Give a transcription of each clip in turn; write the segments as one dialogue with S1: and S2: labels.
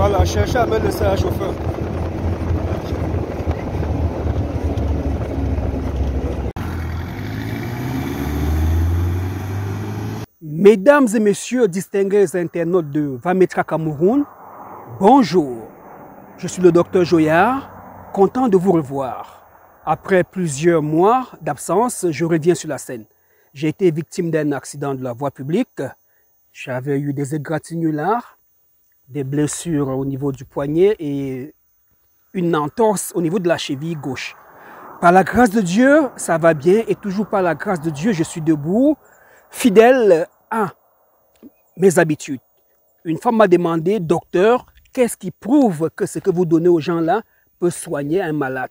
S1: Voilà, cherchez à me laisser un chauffeur. Mesdames et messieurs, distingués internautes de Vametra Cameroun, bonjour. Je suis le docteur Joyard, content de vous revoir. Après plusieurs mois d'absence, je reviens sur la scène. J'ai été victime d'un accident de la voie publique. J'avais eu des égratignures, des blessures au niveau du poignet et une entorse au niveau de la cheville gauche. Par la grâce de Dieu, ça va bien et toujours par la grâce de Dieu, je suis debout, fidèle à mes habitudes. Une femme m'a demandé, docteur, qu'est-ce qui prouve que ce que vous donnez aux gens là peut soigner un malade?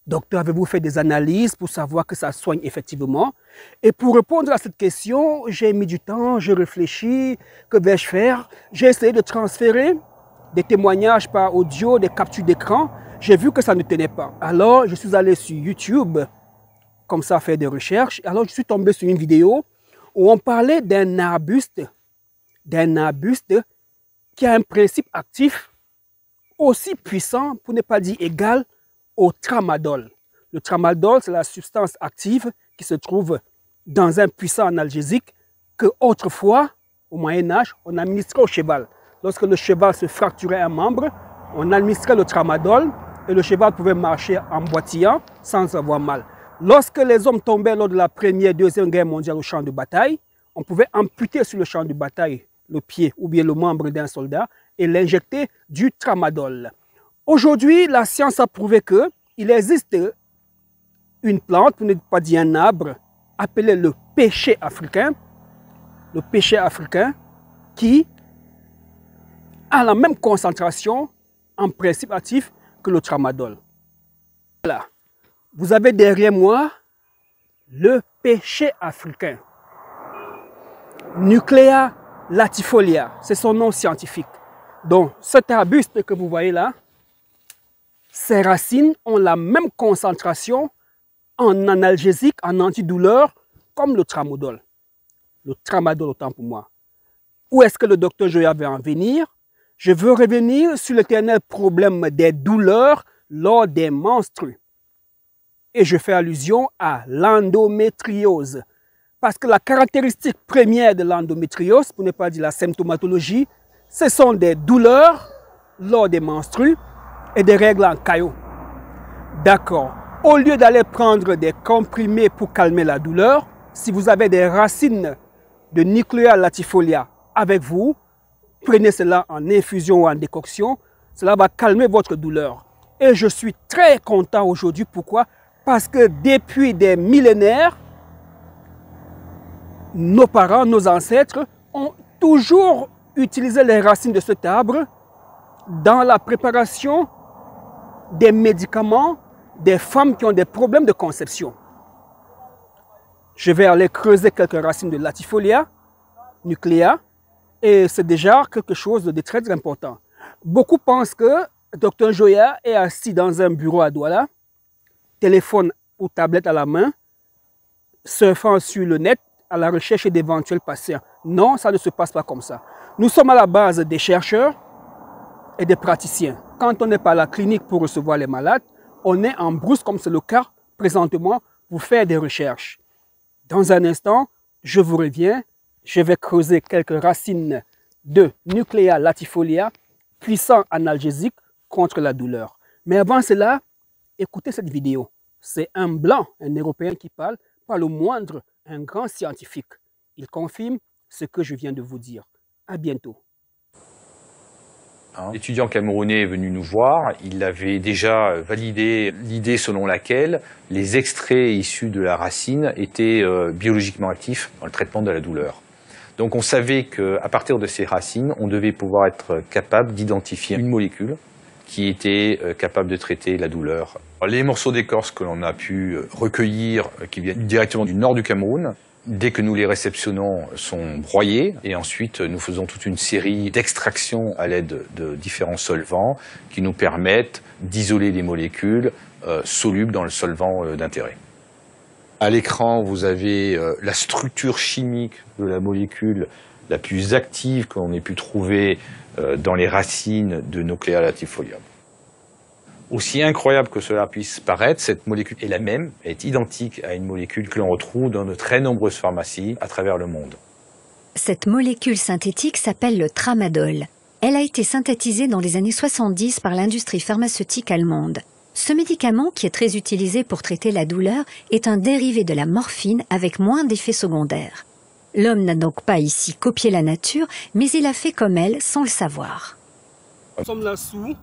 S1: Docteur, avez-vous fait des analyses pour savoir que ça soigne effectivement? Et pour répondre à cette question, j'ai mis du temps, je réfléchis, que vais-je faire? J'ai essayé de transférer des témoignages par audio, des captures d'écran. J'ai vu que ça ne tenait pas. Alors, je suis allé sur YouTube, comme ça, faire des recherches. Alors, je suis tombé sur une vidéo où on parlait d'un arbuste qui a un principe actif aussi puissant, pour ne pas dire égal, au tramadol. Le tramadol, c'est la substance active qui se trouve dans un puissant analgésique que autrefois, au Moyen-Âge, on administrait au cheval. Lorsque le cheval se fracturait un membre, on administrait le tramadol et le cheval pouvait marcher en boitillant sans avoir mal. Lorsque les hommes tombaient lors de la Première et Deuxième Guerre mondiale au champ de bataille, on pouvait amputer sur le champ de bataille le pied ou bien le membre d'un soldat et l'injecter du tramadol. Aujourd'hui, la science a prouvé qu'il existe une plante, pour ne pas dire un arbre, appelé le pêcher africain. Le pêcher africain qui a la même concentration en principe actif que le tramadol. Voilà. Vous avez derrière moi le pêcher africain. Nuclea latifolia, c'est son nom scientifique. Donc, cet arbuste que vous voyez là, ses racines ont la même concentration en analgésique, en antidouleur, comme le tramadol. Le tramadol, autant pour moi. Où est-ce que le docteur Joya veut en venir? Je veux revenir sur l'éternel problème des douleurs lors des menstrues. Et je fais allusion à l'endométriose. Parce que la caractéristique première de l'endométriose, pour ne pas dire la symptomatologie, ce sont des douleurs lors des menstrues et des règles en caillot. D'accord. Au lieu d'aller prendre des comprimés pour calmer la douleur, si vous avez des racines de Nuclea latifolia avec vous, prenez cela en infusion ou en décoction, cela va calmer votre douleur. Et je suis très content aujourd'hui. Pourquoi? Parce que depuis des millénaires, nos parents, nos ancêtres ont toujours utilisé les racines de cet arbre dans la préparation des médicaments des femmes qui ont des problèmes de conception. Je vais aller creuser quelques racines de latifolia, nucléa, et c'est déjà quelque chose de très important. Beaucoup pensent que Dr Joya est assis dans un bureau à Douala, téléphone ou tablette à la main, surfant sur le net à la recherche d'éventuels patients. Non, ça ne se passe pas comme ça. Nous sommes à la base des chercheurs et des praticiens. Quand on n'est pas à la clinique pour recevoir les malades, on est en brousse, comme c'est le cas présentement, pour faire des recherches. Dans un instant, je vous reviens. Je vais creuser quelques racines de Nuclea latifolia, puissant analgésique contre la douleur. Mais avant cela, écoutez cette vidéo. C'est un blanc, un Européen qui parle, pas le moindre, un grand scientifique. Il confirme ce que je viens de vous dire. À bientôt.
S2: L'étudiant camerounais est venu nous voir, il avait déjà validé l'idée selon laquelle les extraits issus de la racine étaient biologiquement actifs dans le traitement de la douleur. Donc on savait qu'à partir de ces racines, on devait pouvoir être capable d'identifier une molécule qui était capable de traiter la douleur. Les morceaux d'écorce que l'on a pu recueillir, qui viennent directement du nord du Cameroun, dès que nous les réceptionnons, sont broyés et ensuite nous faisons toute une série d'extractions à l'aide de différents solvants qui nous permettent d'isoler les molécules solubles dans le solvant d'intérêt. À l'écran, vous avez la structure chimique de la molécule la plus active qu'on ait pu trouver dans les racines de Nuclea latifolium. Aussi incroyable que cela puisse paraître, cette molécule est la même, est identique à une molécule que l'on retrouve dans de très nombreuses pharmacies à travers le monde.
S3: Cette molécule synthétique s'appelle le tramadol. Elle a été synthétisée dans les années 70 par l'industrie pharmaceutique allemande. Ce médicament, qui est très utilisé pour traiter la douleur, est un dérivé de la morphine avec moins d'effets secondaires. L'homme n'a donc pas ici copié la nature, mais il a fait comme elle sans le savoir.
S1: Nous sommes là sous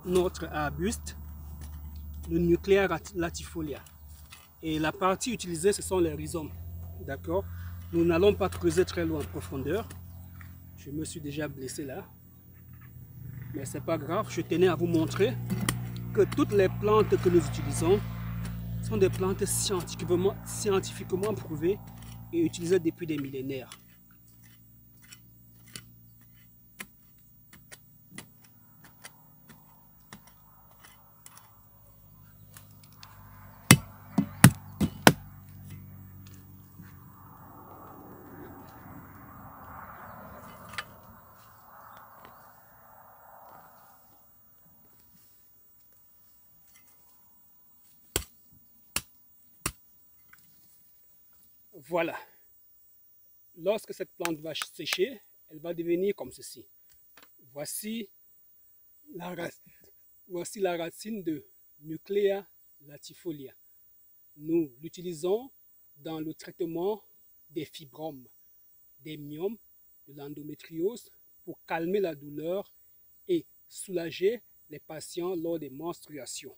S1: notre arbuste, le Nuclea latifolia. Et la partie utilisée, ce sont les rhizomes. D'accord? Nous n'allons pas creuser très loin en profondeur. Je me suis déjà blessé là. Mais c'est pas grave, je tenais à vous montrer que toutes les plantes que nous utilisons sont des plantes scientifiquement prouvées et utilisées depuis des millénaires. Voilà. Lorsque cette plante va sécher, elle va devenir comme ceci. Voici la racine de Nuclea latifolia. Nous l'utilisons dans le traitement des fibromes, des myomes, de l'endométriose pour calmer la douleur et soulager les patients lors des menstruations.